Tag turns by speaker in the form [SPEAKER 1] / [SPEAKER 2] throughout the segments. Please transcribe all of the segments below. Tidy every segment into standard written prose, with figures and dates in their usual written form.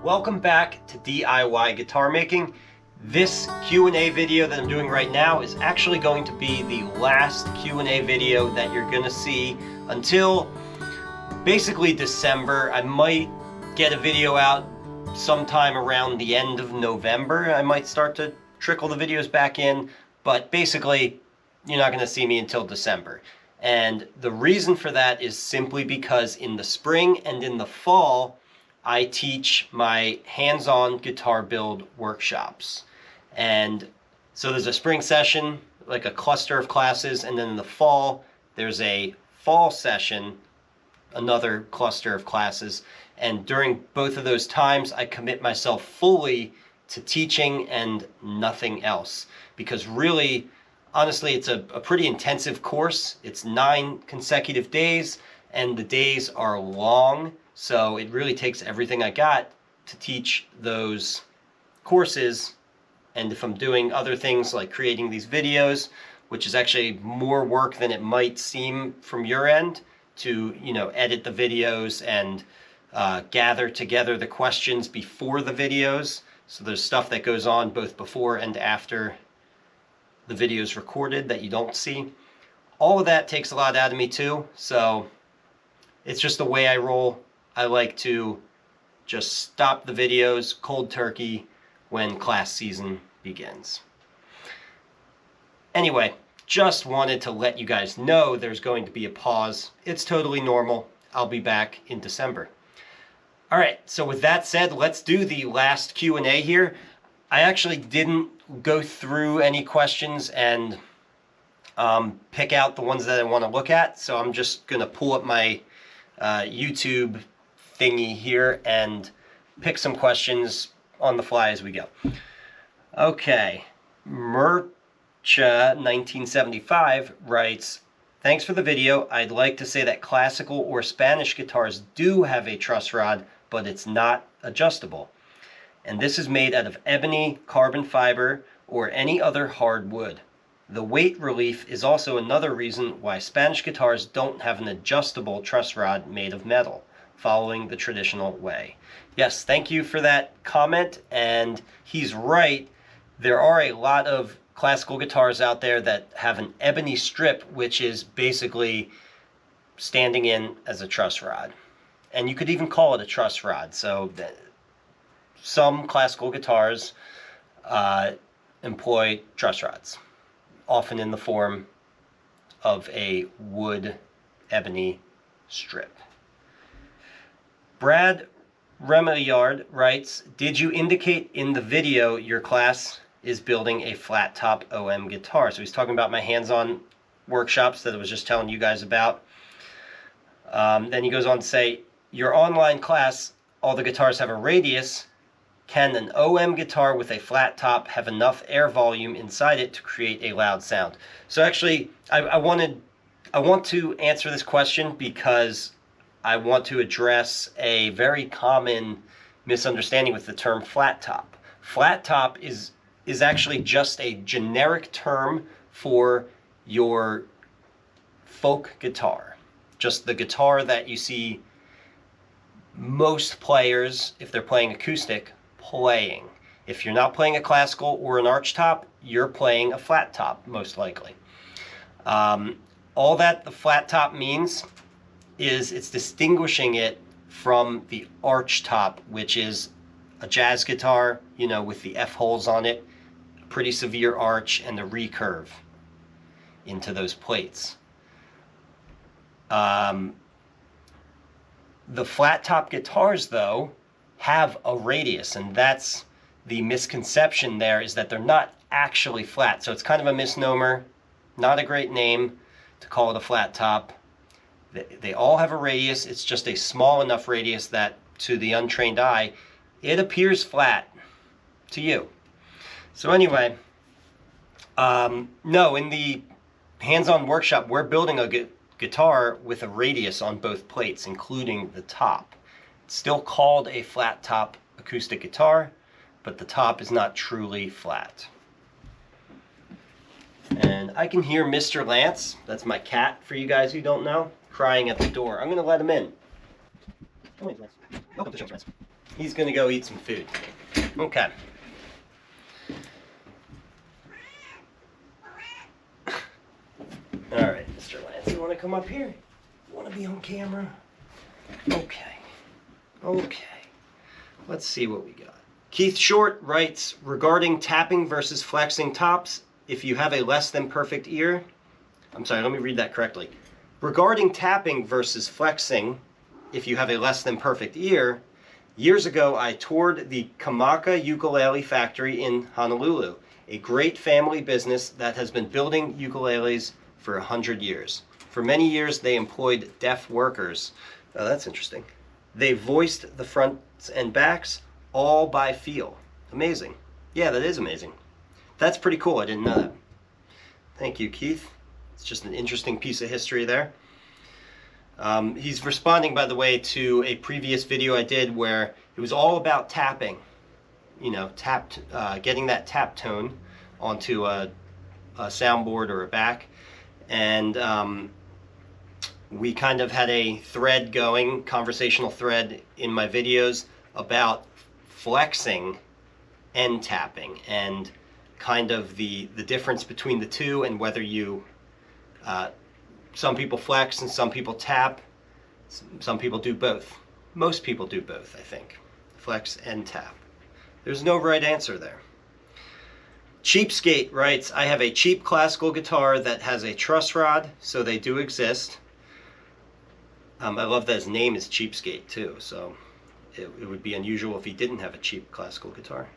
[SPEAKER 1] Welcome back to DIY guitar making. This Q&A video that I'm doing right now is actually going to be the last Q&A video that you're going to see until basically December. I might get a video out sometime around the end of November. I might start to trickle the videos back in, but basically you're not going to see me until December. And the reason for that is simply because in the spring and in the fall, I teach my hands-on guitar build workshops. And so there's a spring session, like a cluster of classes, and then in the fall, there's a fall session, another cluster of classes. And during both of those times, I commit myself fully to teaching and nothing else. Because really, honestly, it's a pretty intensive course. It's 9 consecutive days, and the days are long. So it really takes everything I got to teach those courses. And if I'm doing other things like creating these videos, which is actually more work than it might seem from your end, to edit the videos and gather together the questions before the videos. So there's stuff that goes on both before and after the video is recorded that you don't see. All of that takes a lot out of me too. So it's just the way I roll. I like to just stop the videos cold turkey when class season begins. Anyway, just wanted to let you guys know there's going to be a pause. It's totally normal. I'll be back in December. All right, so with that said, let's do the last Q&A here. I actually didn't go through any questions and pick out the ones that I want to look at, so I'm just going to pull up my YouTube thingy here and pick some questions on the fly as we go. Okay, Mercha1975 writes, "Thanks for the video. I'd like to say that classical or Spanish guitars do have a truss rod, but it's not adjustable. And this is made out of ebony, carbon fiber, or any other hard wood. The weight relief is also another reason why Spanish guitars don't have an adjustable truss rod made of metal, following the traditional way." Yes, thank you for that comment, and he's right. There are a lot of classical guitars out there that have an ebony strip, which is basically standing in as a truss rod. And you could even call it a truss rod. So some classical guitars employ truss rods, often in the form of a wood ebony strip. Brad Remillard writes, "Did you indicate in the video your class is building a flat top OM guitar?" So he's talking about my hands-on workshops that I was just telling you guys about. Then he goes on to say, "Your online class, all the guitars have a radius. Can an OM guitar with a flat top have enough air volume inside it to create a loud sound?" So actually, I want to answer this question because I want to address a very common misunderstanding with the term flat top. Flat top is actually just a generic term for your folk guitar. Just the guitar that you see most players, if they're playing acoustic, playing. If you're not playing a classical or an arch top, you're playing a flat top, most likely. All that the flat top means is it's distinguishing it from the arch top, which is a jazz guitar, with the F holes on it, a pretty severe arch, and the recurve into those plates. The flat top guitars, though, have a radius, and that's the misconception there, is that they're not actually flat. So it's kind of a misnomer, not a great name to call it a flat top. They all have a radius. It's just a small enough radius that to the untrained eye, it appears flat to you. So anyway, no, in the hands-on workshop, we're building a guitar with a radius on both plates, including the top. It's still called a flat top acoustic guitar, but the top is not truly flat. And I can hear Mr. Lance, that's my cat for you guys who don't know, crying at the door. I'm going to let him in. Come on, Lance. Welcome to the show, Lance. He's gonna go eat some food. Okay. All right, Mr. Lance, you want to come up here? You want to be on camera? Okay. Okay. Let's see what we got. Keith Short writes, regarding tapping versus flexing tops, if you have a less than perfect ear. I'm sorry, let me read that correctly. Regarding tapping versus flexing, if you have a less than perfect ear, years ago I toured the Kamaka Ukulele Factory in Honolulu, a great family business that has been building ukuleles for 100 years. For many years they employed deaf workers. Oh, that's interesting. They voiced the fronts and backs all by feel. Amazing. Yeah, that is amazing. That's pretty cool. I didn't know that. Thank you, Keith. It's just an interesting piece of history there. He's responding, by the way, to a previous video I did where it was all about tapping. You know, getting that tap tone onto a soundboard or a back. And we kind of had a thread going, conversational thread in my videos about flexing and tapping and kind of the difference between the two and whether you, some people flex and some people tap. Some people do both. Most people do both, I think. Flex and tap. There's no right answer there. Cheapskate writes, I have a cheap classical guitar that has a truss rod, so they do exist. I love that his name is Cheapskate too, so it would be unusual if he didn't have a cheap classical guitar.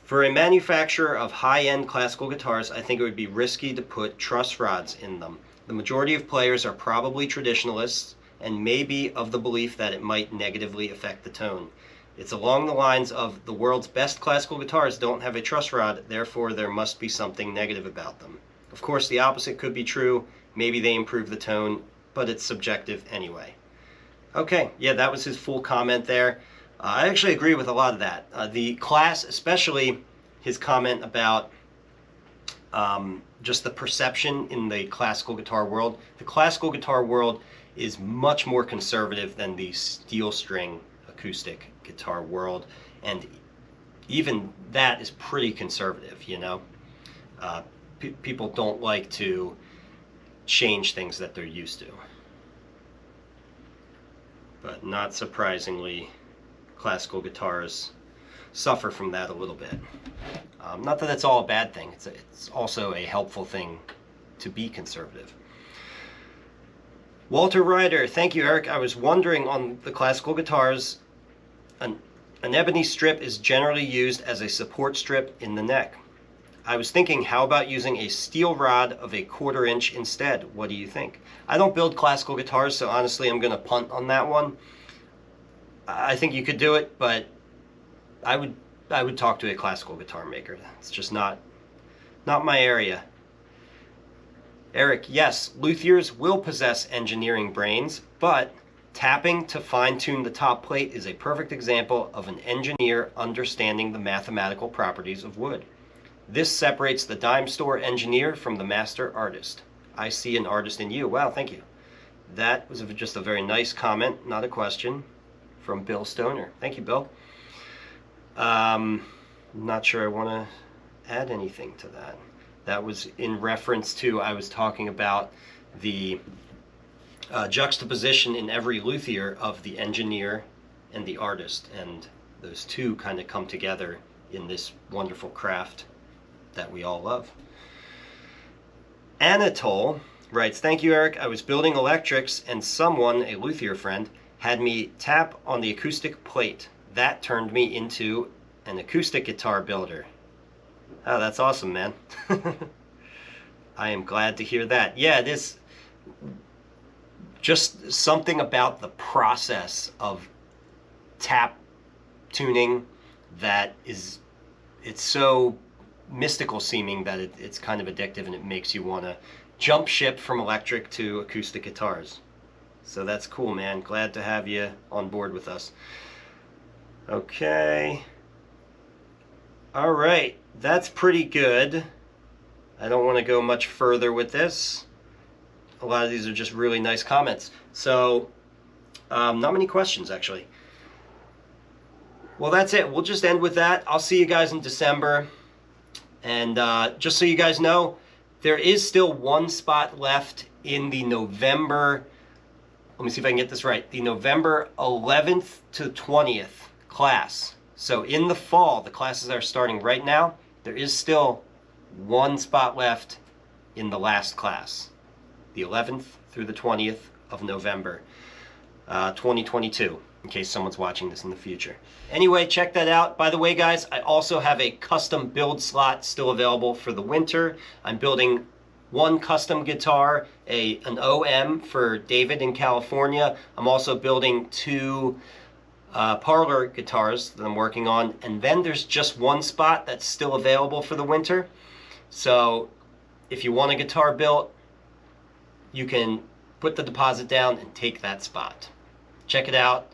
[SPEAKER 1] For a manufacturer of high-end classical guitars, I think it would be risky to put truss rods in them. The majority of players are probably traditionalists and may be of the belief that it might negatively affect the tone. It's along the lines of the world's best classical guitars don't have a truss rod, therefore there must be something negative about them. Of course, the opposite could be true. Maybe they improve the tone, but it's subjective anyway. Okay, yeah, that was his full comment there. I actually agree with a lot of that. The class, especially his comment about just the perception in the classical guitar world. The classical guitar world is much more conservative than the steel string acoustic guitar world, and even that is pretty conservative, you know. People don't like to change things that they're used to. But not surprisingly, classical guitars suffer from that a little bit. Not that it's all a bad thing, it's also a helpful thing to be conservative. Walter Ryder, thank you, Eric. I was wondering, on the classical guitars, an ebony strip is generally used as a support strip in the neck. I was thinking, how about using a steel rod of a 1/4 inch instead? What do you think? I don't build classical guitars, so honestly I'm going to punt on that one. I think you could do it, but I would talk to a classical guitar maker. It's just not my area. Eric, yes, luthiers will possess engineering brains, but tapping to fine-tune the top plate is a perfect example of an engineer understanding the mathematical properties of wood. This separates the dime store engineer from the master artist. I see an artist in you. Wow, thank you. That was just a very nice comment, not a question, from Bill Stoner. Thank you, Bill. I'm not sure I want to add anything to that. That was in reference to, I was talking about the juxtaposition in every luthier of the engineer and the artist, and those two kind of come together in this wonderful craft that we all love. Anatole writes, thank you, Eric. I was building electrics and someone, a luthier friend, had me tap on the acoustic plate. That turned me into an acoustic guitar builder. Oh, that's awesome, man. I am glad to hear that. Yeah, it is just something about the process of tap tuning that is, it's so mystical seeming that it's kind of addictive, and it makes you want to jump ship from electric to acoustic guitars. So that's cool, man. Glad to have you on board with us. Okay. All right, that's pretty good. I don't want to go much further with this. A lot of these are just really nice comments. So, not many questions, actually. Well, that's it. We'll just end with that. I'll see you guys in December. And just so you guys know, there is still one spot left in the November, let me see if I can get this right, the November 11th to 20th class. So in the fall, the classes are starting right now. There is still one spot left in the last class, the 11th through the 20th of November 2022, in case someone's watching this in the future. Anyway, check that out. By the way, guys, I also have a custom build slot still available for the winter. I'm building one custom guitar, an OM for David in California. I'm also building two parlor guitars that I'm working on, and then there's just one spot that's still available for the winter. So if you want a guitar built, you can put the deposit down and take that spot. Check it out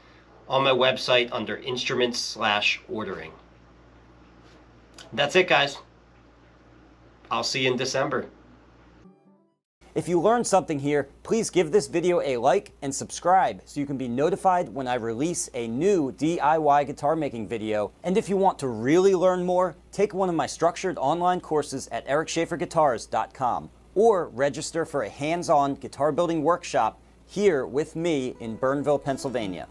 [SPEAKER 1] on my website under instruments/ordering. That's it, guys. I'll see you in December.
[SPEAKER 2] If you learned something here, please give this video a like and subscribe so you can be notified when I release a new DIY guitar making video. And if you want to really learn more, take one of my structured online courses at ericschaferguitars.com or register for a hands-on guitar building workshop here with me in Burnville, Pennsylvania.